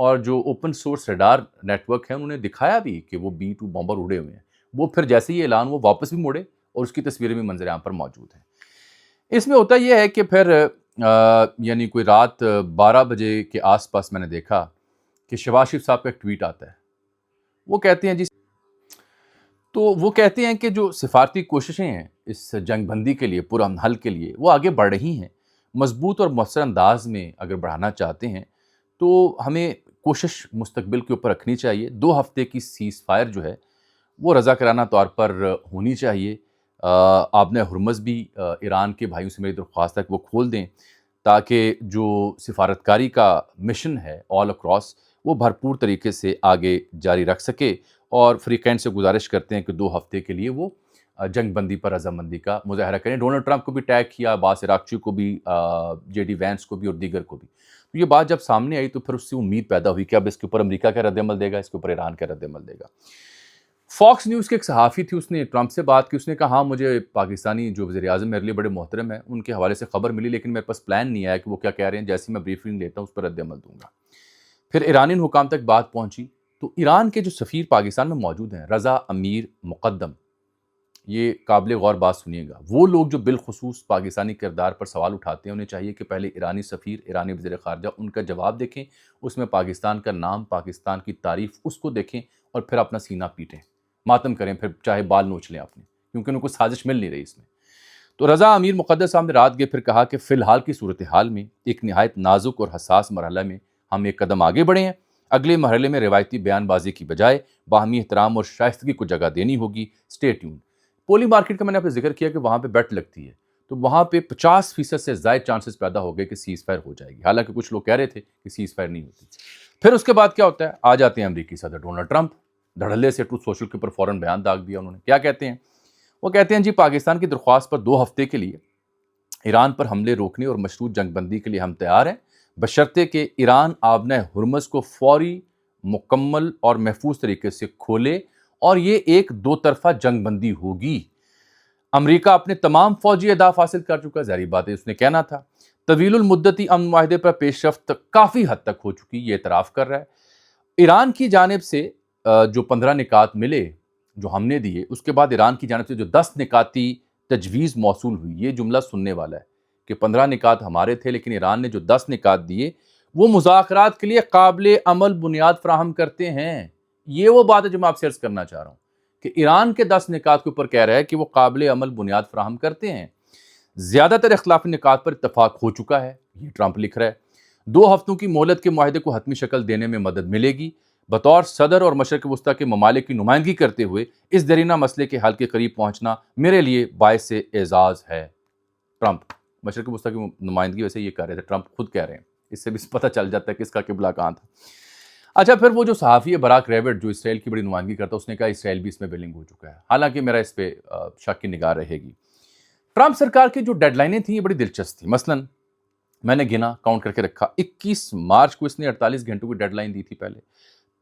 اور جو open source radar network ہے انہوں نے دکھایا بھی کہ وہ B-2 بمبر اڑے ہوئے ہیں. وہ پھر جیسے ہی اعلان وہ واپس بھی مڑے اور اس کی تصویریں بھی منظر عام پر موجود ہیں. اس میں ہوتا یہ ہے کہ پھر یعنی کوئی رات 12 بجے کے آس پاس میں نے دیکھا کہ شہباز شریف صاحب کا ایک ٹویٹ آتا ہے. وہ کہتے ہیں وہ کہتے ہیں کہ جو سفارتی کوششیں ہیں اس جنگ بندی کے لیے، پرامن حل کے لیے، وہ آگے بڑھ رہی ہیں. مضبوط اور مؤثر انداز میں اگر بڑھانا چاہتے ہیں تو ہمیں کوشش مستقبل کے اوپر رکھنی چاہیے. 2 ہفتے کی سیز فائر جو ہے وہ رضاکارانہ طور پر ہونی چاہیے. آبنۂ ہرمز بھی ایران کے بھائیوں سے میری درخواست ہے کہ وہ کھول دیں تاکہ جو سفارتکاری کا مشن ہے آل اکراس وہ بھرپور طریقے سے آگے جاری رکھ سکے. اور فریقین سے گزارش کرتے ہیں کہ 2 ہفتے کے لیے وہ جنگ بندی پر رضامندی کا مظاہرہ کریں. ڈونلڈ ٹرمپ کو بھی ٹیگ کیا، عباس عراقچی کو بھی، JD وینس کو بھی اور دیگر کو بھی. تو یہ بات جب سامنے آئی تو پھر اس سے امید پیدا ہوئی کہ اب اس کے اوپر امریکہ کا رد عمل دے گا، اس کے اوپر ایران کا رد عمل دے گا. فاکس نیوز کے ایک صحافی تھی، اس نے ٹرمپ سے بات کی. اس نے کہا ہاں مجھے پاکستانی جو وزیر اعظم میرے لیے بڑے محترم ہیں ان کے حوالے سے خبر ملی، لیکن میرے پاس پلان نہیں آیا کہ وہ کیا کہہ رہے ہیں. جیسے میں بریفنگ لیتا ہوں اس پر رد عمل دوں گا. پھر ایرانی حکام تک بات پہنچی تو ایران کے جو سفیر پاکستان میں موجود ہیں، رضا امیر مقدم، یہ قابل غور بات سنیے گا. وہ لوگ جو بالخصوص پاکستانی کردار پر سوال اٹھاتے ہیں انہیں چاہیے کہ پہلے ایرانی سفیر، ایرانی وزیر خارجہ، ان کا جواب دیکھیں، اس میں پاکستان کا نام، پاکستان کی تعریف، اس کو دیکھیں اور پھر اپنا سینہ پیٹیں، ماتم کریں، پھر چاہے بال نوچ لیں اپنے، کیونکہ ان کو سازش مل نہیں رہی اس میں. تو رضا امیر مقدس صاحب نے رات گئے پھر کہا کہ فی الحال کی صورتحال میں ایک نہایت نازک اور حساس مرحلہ میں ہم ایک قدم آگے بڑھے ہیں. اگلے مرحلے میں روایتی بیان بازی کی بجائے باہمی احترام اور شائستگی کو جگہ دینی ہوگی. Stay tune. پولی مارکیٹ کا میں نے آپ سے ذکر کیا کہ وہاں پہ بیٹ لگتی ہے، تو وہاں پہ 50% سے زائد چانسز پیدا ہو گئے کہ سیز فائر ہو جائے گی. حالانکہ کچھ لوگ کہہ رہے تھے کہ سیز فائر نہیں ہوتی. پھر اس کے بعد کیا ہوتا ہے؟ آ جاتے ہیں امریکی صدر ڈونلڈ ٹرمپ. دھڑلے سے ٹروتھ سوشل کے اوپر فوراً بیان داغ دیا انہوں نے. کیا کہتے ہیں؟ وہ کہتے ہیں جی پاکستان کی درخواست پر 2 ہفتے کے لیے ایران پر حملے روکنے اور مشروط جنگ بندی کے لیے ہم تیار ہیں، بشرطے کہ ایران آبنۂ ہرمز کو فوری، مکمل اور محفوظ طریقے سے کھولے، اور یہ ایک 2 طرفہ جنگ بندی ہوگی. امریکہ اپنے تمام فوجی اہداف حاصل کر چکا، ظاہری بات ہے اس نے کہنا تھا. طویل المدتی امن معاہدے پر پیش رفت کافی حد تک ہو چکی، یہ اعتراف کر رہا ہے. ایران کی جانب سے جو 15 نکات ملے جو ہم نے دیے، اس کے بعد ایران کی جانب سے جو 10 نکاتی تجویز موصول ہوئی، یہ جملہ سننے والا ہے کہ 15 نکات ہمارے تھے لیکن ایران نے جو 10 نکات دیے وہ مذاکرات کے لیے قابل عمل بنیاد فراہم کرتے ہیں. یہ وہ بات ہے جو میں آپ سے عرض کرنا چاہ رہا ہوں کہ ایران کے 10 نکات کے اوپر کہہ رہا ہے کہ وہ قابل عمل بنیاد فراہم کرتے ہیں. زیادہ تر اختلافی نکات پر اتفاق ہو چکا ہے، یہ ٹرمپ لکھ رہا ہے. 2 ہفتوں کی مہلت کے معاہدے کو حتمی شکل دینے میں مدد ملے گی. بطور صدر اور مشرق وسطیٰ کے ممالک کی نمائندگی کرتے ہوئے اس دیرینہ مسئلے کے حل کے قریب پہنچنا میرے لیے باعث اعزاز ہے. ٹرمپ مشرق وسطیٰ کی نمائندگی ویسے یہ کر رہے تھے، ٹرمپ خود کہہ رہے ہیں. اس سے بھی پتہ چل جاتا ہے کہ اس کا قبلہ کہاں تھا. اچھا، پھر وہ جو صحافی ہے براک ریوٹ جو اسرائیل کی بڑی نمائندگی کرتا ہے، اس نے کہا اسرائیل بھی اس میں ولنگ ہو چکا ہے. حالانکہ میرا اس پہ شک کی نگاہ رہے گی. ٹرمپ سرکار کی جو ڈیڈ لائنیں تھیں یہ بڑی دلچسپ تھیں. مثلاً میں نے گنا، کاؤنٹ کر کے رکھا، 21 مارچ کو اس نے 48 گھنٹوں کی ڈیڈ لائن دی تھی پہلے.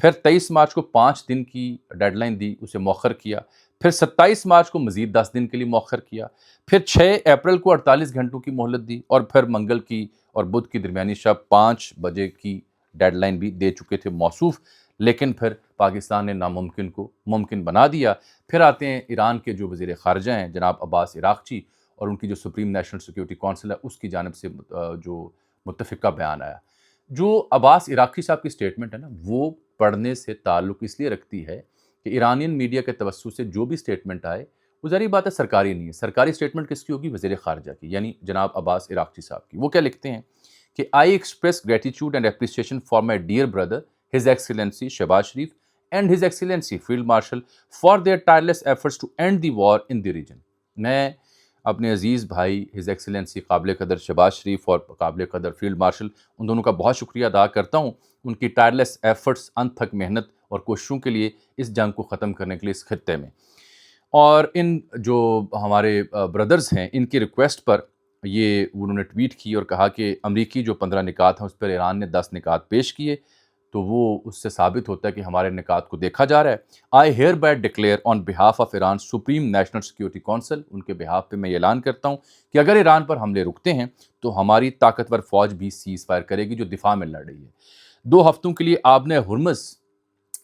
پھر 23 مارچ کو 5 دن کی ڈیڈ لائن دی، اسے مؤخر کیا. پھر 27 مارچ کو مزید 10 دن کے لیے مؤخر کیا. پھر 6 اپریل کو 48 گھنٹوں کی مہلت دی، اور پھر منگل کی اور بدھ کی درمیانی شب 5 بجے کی ڈیڈ لائن بھی دے چکے تھے موصوف. لیکن پھر پاکستان نے ناممکن کو ممکن بنا دیا. پھر آتے ہیں ایران کے جو وزیر خارجہ ہیں جناب عباس عراقچی، اور ان کی جو سپریم نیشنل سیکیورٹی کونسل ہے اس کی جانب سے جو متفقہ بیان آیا. جو عباس عراقچی صاحب کی سٹیٹمنٹ ہے نا، وہ پڑھنے سے تعلق اس لیے رکھتی ہے کہ ایرانین میڈیا کے توسط سے جو بھی سٹیٹمنٹ آئے وہ ظاہری بات ہے سرکاری نہیں ہے. سرکاری سٹیٹمنٹ کس کی ہوگی؟ وزیر خارجہ کی، یعنی جناب عباس عراقچی صاحب کی. وہ کیا لکھتے ہیں کہ I express gratitude and appreciation for my dear brother his excellency Shehbaz Sharif and his excellency field marshal for their tireless efforts to end the war in the region. میں اپنے عزیز بھائی ہز ایکسیلنسی قابل قدر شہباز شریف اور قابل قدر فیلڈ مارشل، ان دونوں کا بہت شکریہ ادا کرتا ہوں ان کی ٹائرلیس ایفرٹس، انت تک محنت اور کوششوں کے لیے اس جنگ کو ختم کرنے کے لیے اس خطے میں. اور ان جو ہمارے بردرز ہیں ان کی ریکویسٹ پر یہ انہوں نے ٹویٹ کی اور کہا کہ امریکی جو 15 نکات ہیں اس پر ایران نے 10 نکات پیش کیے، تو وہ اس سے ثابت ہوتا ہے کہ ہمارے نکات کو دیکھا جا رہا ہے. I hereby declare on behalf of Iran Supreme National Security Council, ان کے بہاف پہ میں یہ اعلان کرتا ہوں کہ اگر ایران پر حملے رکتے ہیں تو ہماری طاقتور فوج بھی سیز فائر کرے گی جو دفاع میں لڑ رہی ہے. 2 ہفتوں کے لیے آبِ ہرمز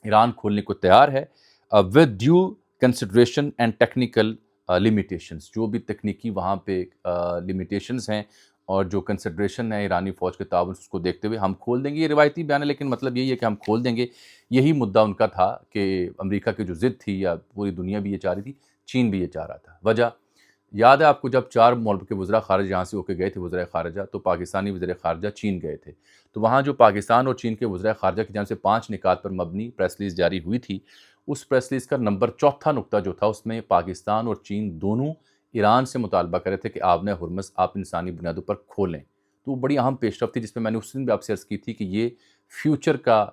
ایران کھولنے کو تیار ہے with due consideration and technical limitations. جو بھی تکنیکی وہاں پہ لمیٹیشنز ہیں اور جو کنسیڈریشن ہے ایرانی فوج کے تعاون اس کو دیکھتے ہوئے ہم کھول دیں گے. یہ روایتی بیان ہے لیکن مطلب یہی ہے کہ ہم کھول دیں گے. یہی مدعا ان کا تھا کہ امریکہ کی جو ضد تھی یا پوری دنیا بھی یہ چاہ رہی تھی, چین بھی یہ چاہ رہا تھا. وجہ یاد ہے آپ کو, جب 4 ملک کے وزراء خارجہ یہاں سے ہو کے گئے تھے وزرائے خارجہ, تو پاکستانی وزیر خارجہ چین گئے تھے. تو وہاں جو پاکستان اور چین کے وزرائے خارجہ کی جانب سے 5 نکات پر مبنی پریس ریلیز جاری ہوئی تھی, اس پریس ریلیز کا نمبر 4 نقطہ جو تھا اس میں پاکستان اور چین دونوں ایران سے مطالبہ کر رہے تھے کہ آبِ ہرمز آپ انسانی بنیادوں پر کھولیں. تو وہ بڑی اہم پیش رفت تھی جس میں نے اس دن بھی آپ سے عرض کی تھی کہ یہ فیوچر کا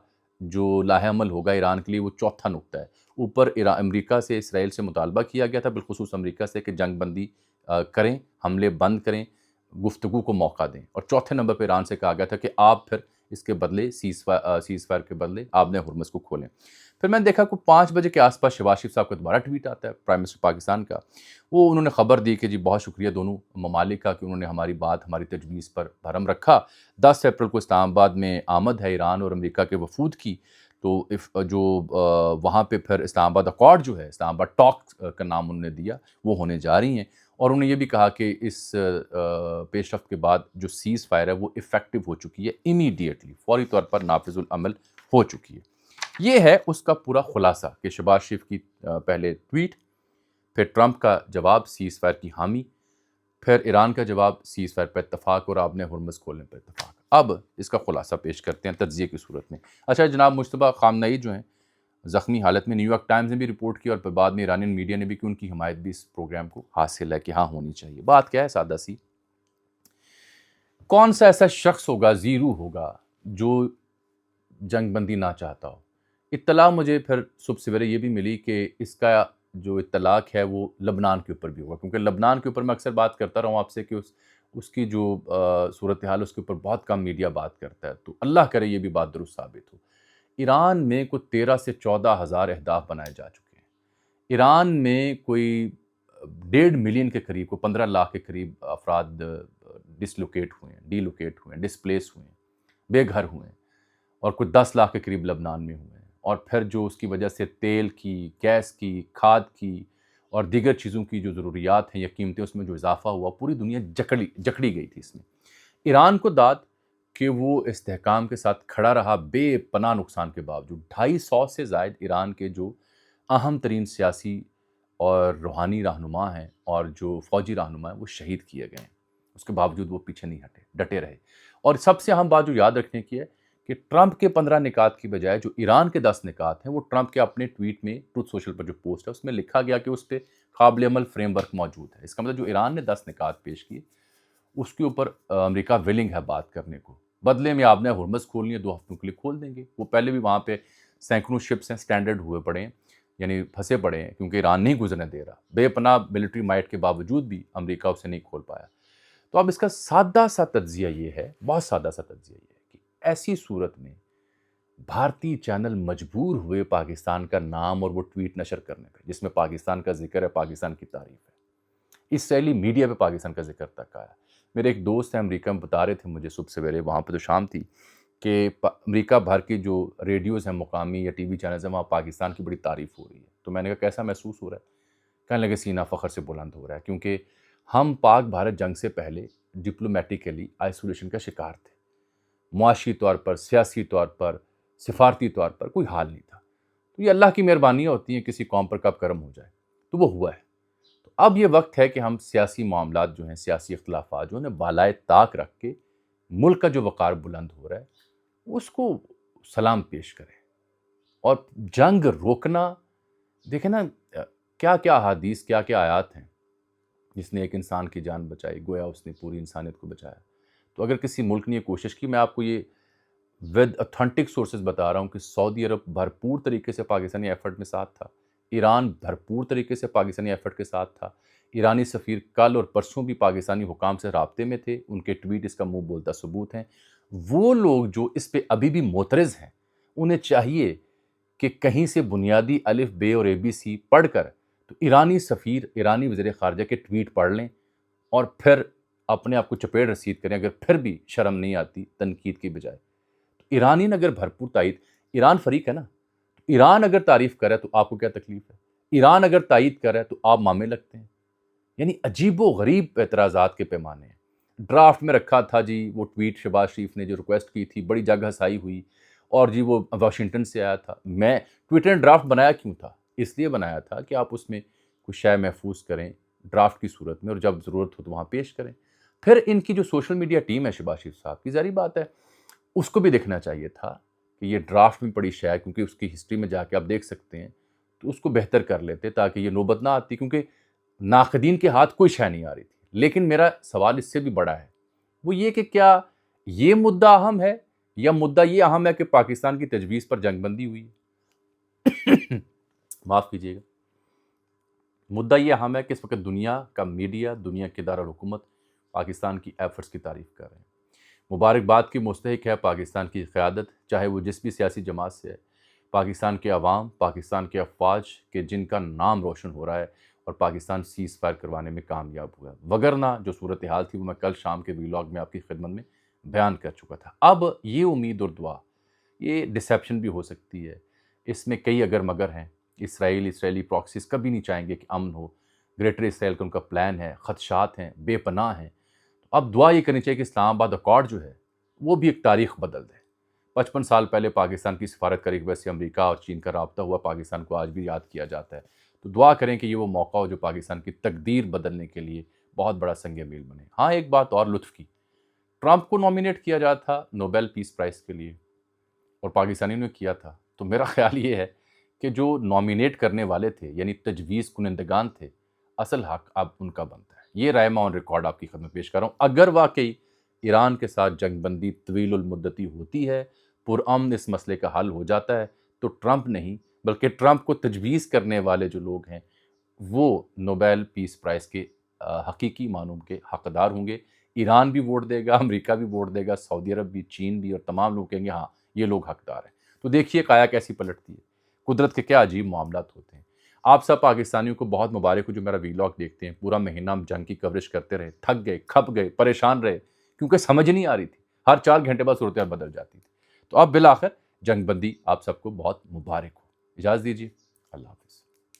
جو لاہ عمل ہوگا ایران کے لیے وہ 4 نقطہ ہے. اوپر امریکہ سے اسرائیل سے مطالبہ کیا گیا تھا, بالخصوص امریکہ سے, کہ جنگ بندی کریں, حملے بند کریں, گفتگو کو موقع دیں. اور 4 نمبر پہ ایران سے کہا گیا تھا کہ آپ پھر اس کے بدلے سیز فائر کے بدلے آبِ ہرمز کو کھولیں. پھر میں نے دیکھا کہ 5 بجے کے آس پاس شہباز شریف صاحب کا دوبارہ ٹویٹ آتا ہے, پرائم منسٹر پاکستان کا. وہ انہوں نے خبر دی کہ جی بہت شکریہ دونوں ممالک کا کہ انہوں نے ہماری بات, ہماری تجویز پر بھرم رکھا. 10 اپریل کو اسلام آباد میں آمد ہے ایران اور امریکہ کے وفود کی. تو جو وہاں پہ پھر اسلام آباد اکارڈ جو ہے, اسلام آباد ٹاک کا نام انہوں نے دیا, وہ ہونے جا رہی ہیں. اور انہوں نے یہ بھی کہا کہ اس پیش رفت کے بعد جو سیز فائر ہے وہ افیکٹو ہو چکی ہے, امیڈیٹلی فوری طور پر نافذ العمل ہو چکی ہے. یہ ہے اس کا پورا خلاصہ کہ شہباز شریف کی پہلے ٹویٹ, پھر ٹرمپ کا جواب سیز فائر کی حامی, پھر ایران کا جواب سیز فائر پر اتفاق اور آبِ ہرمز کھولنے پر اتفاق. اب اس کا خلاصہ پیش کرتے ہیں تجزیے کی صورت میں. اچھا, جناب مجتبیٰ خامنہئی جو ہیں زخمی حالت میں, نیو یارک ٹائمز نے بھی رپورٹ کی اور پھر بعد میں ایرانین میڈیا نے بھی کہ ان کی حمایت بھی اس پروگرام کو حاصل ہے کہ ہاں ہونی چاہیے. بات کیا ہے سادہ سی, کون سا ایسا شخص ہوگا, زیرو ہوگا, جو جنگ بندی نہ چاہتا ہو. اطلاع مجھے پھر صبح سویرے یہ بھی ملی کہ اس کا جو اطلاق ہے وہ لبنان کے اوپر بھی ہوگا, کیونکہ لبنان کے اوپر میں اکثر بات کرتا رہا ہوں آپ سے کہ اس کی جو صورتحال اس کے اوپر بہت کم میڈیا بات کرتا ہے. تو اللہ کرے یہ بھی بات درست ثابت ہو. ایران میں کوئی 13 سے 14 ہزار اہداف بنائے جا چکے ہیں. ایران میں کوئی 1.5 ملین کے قریب, کو 15 لاکھ کے قریب افراد ڈسلوکیٹ ہوئے ہیں, ڈی لوکیٹ ہوئے ہیں, ڈسپلیس ہوئے ہیں, بے گھر ہوئے ہیں, اور کوئی 10 لاکھ کے قریب لبنان میں ہوئے ہیں. اور پھر جو اس کی وجہ سے تیل کی, گیس کی, کھاد کی اور دیگر چیزوں کی جو ضروریات ہیں یا قیمتیں, اس میں جو اضافہ ہوا, پوری دنیا جکڑی گئی تھی اس میں. ایران کو داد کہ وہ استحکام کے ساتھ کھڑا رہا بے پناہ نقصان کے باوجود. 250 سے زائد ایران کے جو اہم ترین سیاسی اور روحانی رہنما ہیں اور جو فوجی رہنما ہیں وہ شہید کیے گئے ہیں. اس کے باوجود وہ پیچھے نہیں ہٹے, ڈٹے رہے. اور سب سے اہم بات جو یاد رکھنے کی ہے کہ ٹرمپ کے 15 نکات کی بجائے جو ایران کے 10 نکات ہیں, وہ ٹرمپ کے اپنے ٹویٹ میں ٹروتھ سوشل پر جو پوسٹ ہے اس میں لکھا گیا کہ اس پہ قابل عمل فریم ورک موجود ہے. اس کا مطلب جو ایران نے 10 نکات پیش کیے اس کے اوپر امریکہ ولنگ ہے بات کرنے کو. بدلے میں آبِ ہرمز کھولنی ہے, 2 ہفتوں کے لیے کھول دیں گے. وہ پہلے بھی وہاں پہ سینکڑوں شپس ہیں اسٹینڈرڈ ہوئے پڑے ہیں, یعنی پھنسے پڑے ہیں, کیونکہ ایران نہیں گزرنے دے رہا. بے پناہ ملٹری مائٹ کے باوجود بھی امریکہ اسے نہیں کھول پایا. تو اب اس کا سادہ سا تجزیہ یہ ہے, بہت سادہ سا تجزیہ یہ ہے کہ ایسی صورت میں بھارتی چینل مجبور ہوئے پاکستان کا نام اور وہ ٹویٹ نشر کرنے پہ جس میں پاکستان کا ذکر ہے, پاکستان کی تعریف ہے. اسرائیلی میڈیا پہ پاکستان کا ذکر تک آیا. میرے ایک دوست ہیں امریکہ میں, بتا رہے تھے مجھے صبح سویرے, وہاں پہ تو شام تھی, کہ امریکہ بھر کی جو ریڈیوز ہیں مقامی یا ٹی وی چینلز ہیں, وہاں پاکستان کی بڑی تعریف ہو رہی ہے. تو میں نے کہا کیسا محسوس ہو رہا ہے؟ کہنے لگے سینہ فخر سے بلند ہو رہا ہے, کیونکہ ہم پاک بھارت جنگ سے پہلے ڈپلومیٹیکلی آئسولیشن کا شکار تھے. معاشی طور پر, سیاسی طور پر, سفارتی طور پر کوئی حال نہیں تھا. تو یہ اللہ کی مہربانیاں ہوتی ہیں, کسی قوم پر کب کرم ہو جائے, تو وہ ہوا ہے. تو اب یہ وقت ہے کہ ہم سیاسی معاملات جو ہیں, سیاسی اختلافات جو ہیں بالائے طاق رکھ کے ملک کا جو وقار بلند ہو رہا ہے اس کو سلام پیش کریں. اور جنگ روکنا, دیکھیں نا کیا کیا احادیث, کیا کیا آیات ہیں. جس نے ایک انسان کی جان بچائی گویا اس نے پوری انسانیت کو بچایا. تو اگر کسی ملک نے یہ کوشش کی, میں آپ کو یہ ود اتھینٹک سورسز بتا رہا ہوں کہ سعودی عرب بھرپور طریقے سے پاکستانی ایفرٹ میں ساتھ تھا, ایران بھرپور طریقے سے پاکستانی ایفرٹ کے ساتھ تھا. ایرانی سفیر کل اور پرسوں بھی پاکستانی حکام سے رابطے میں تھے, ان کے ٹویٹ اس کا منہ بولتا ثبوت ہیں. وہ لوگ جو اس پہ ابھی بھی معترض ہیں, انہیں چاہیے کہ کہیں سے بنیادی الف بے اور ABC پڑھ کر تو ایرانی سفیر, ایرانی وزیر خارجہ کے ٹویٹ پڑھ لیں اور پھر اپنے آپ کو چپیڑ رسید کریں. اگر پھر بھی شرم نہیں آتی تنقید کی بجائے, تو ایرانی اگر بھرپور تائید، ایران فریق ہے نا، ایران اگر تعریف کرے تو آپ کو کیا تکلیف ہے؟ ایران اگر تائید کرے تو آپ مامے لگتے ہیں. یعنی عجیب و غریب اعتراضات کے پیمانے ہیں. ڈرافٹ میں رکھا تھا جی وہ ٹویٹ شہباز شریف نے جو ریکویسٹ کی تھی، بڑی جگ ہسائی ہوئی، اور جی وہ واشنگٹن سے آیا تھا. میں ٹویٹر نے ڈرافٹ بنایا کیوں تھا؟ اس لیے بنایا تھا کہ آپ اس میں کچھ شے محفوظ کریں ڈرافٹ کی صورت میں، اور جب ضرورت ہو تو وہاں پیش کریں. پھر ان کی جو سوشل میڈیا ٹیم ہے شہباز شریف صاحب کی، ظاہری بات ہے اس کو بھی دیکھنا چاہیے تھا کہ یہ ڈرافٹ میں پڑی شے ہے، کیونکہ اس کی ہسٹری میں جا کے آپ دیکھ سکتے ہیں، تو اس کو بہتر کر لیتے تاکہ یہ نوبت نہ آتی، کیونکہ ناقدین کے ہاتھ کوئی شے نہیں آ رہی تھی. لیکن میرا سوال اس سے بھی بڑا ہے، وہ یہ کہ کیا یہ مدعا اہم ہے، یا مدعا یہ اہم ہے کہ پاکستان کی تجویز پر جنگ بندی ہوئی ہے؟ معاف کیجیے گا، مدعا یہ اہم ہے کہ اس وقت دنیا کا میڈیا، دنیا کے دارالحکومت پاکستان کی ایفرٹس کی تعریف کر رہے ہیں. مبارکباد کی مستحق ہے پاکستان کی قیادت، چاہے وہ جس بھی سیاسی جماعت سے ہے. پاکستان کے عوام، پاکستان کے افواج کے جن کا نام روشن ہو رہا ہے، اور پاکستان سیز فائر کروانے میں کامیاب ہوا ہے. وگرنہ جو صورتحال تھی وہ میں کل شام کے ویلاگ میں آپ کی خدمت میں بیان کر چکا تھا. اب یہ امید اور دعا، یہ ڈسیپشن بھی ہو سکتی ہے، اس میں کئی اگر مگر ہیں. اسرائیلی پراکسیز کبھی نہیں چاہیں گے کہ امن ہو. گریٹر اسرائیل کا ان کا پلان ہے، خدشات ہیں، بے پناہ ہیں. اب دعا یہ کرنی چاہیے کہ اسلام آباد اکارڈ جو ہے وہ بھی ایک تاریخ بدل دے. 55 سال پہلے پاکستان کی سفارت کاری کی وجہ سے امریکہ اور چین کا رابطہ ہوا، پاکستان کو آج بھی یاد کیا جاتا ہے. تو دعا کریں کہ یہ وہ موقع ہو جو پاکستان کی تقدیر بدلنے کے لیے بہت بڑا سنگ میل بنے. ہاں ایک بات اور لطف کی، ٹرمپ کو نومینیٹ کیا جاتا تھا نوبیل پیس پرائز کے لیے، اور پاکستانیوں نے کیا تھا. تو میرا خیال یہ ہے کہ جو نومینیٹ کرنے والے تھے، یعنی تجویز کنندگان تھے، اصل حق اب ان کا بنتا ہے. یہ رائے میں آن ریکارڈ آپ کی خدمت پیش کر رہا ہوں. اگر واقعی ایران کے ساتھ جنگ بندی طویل المدتی ہوتی ہے، پرامن اس مسئلے کا حل ہو جاتا ہے، تو ٹرمپ نہیں بلکہ ٹرمپ کو تجویز کرنے والے جو لوگ ہیں وہ نوبیل پیس پرائز کے حقیقی معنوں کے حقدار ہوں گے. ایران بھی ووٹ دے گا، امریکہ بھی ووٹ دے گا، سعودی عرب بھی، چین بھی، اور تمام لوگ کہیں گے ہاں یہ لوگ حقدار ہیں. تو دیکھیے قایا کیسی پلٹتی ہے، قدرت کے کیا عجیب معاملات ہوتے ہیں. آپ سب پاکستانیوں کو بہت مبارک ہو جو میرا ویلاگ دیکھتے ہیں. پورا مہینہ ہم جنگ کی کوریج کرتے رہے، تھک گئے، کھپ گئے، پریشان رہے، کیونکہ سمجھ نہیں آ رہی تھی، ہر 4 گھنٹے بعد صورتحال بدل جاتی تھی. تو اب بالآخر جنگ بندی آپ سب کو بہت مبارک ہو. اجازت دیجیے، اللہ حافظ.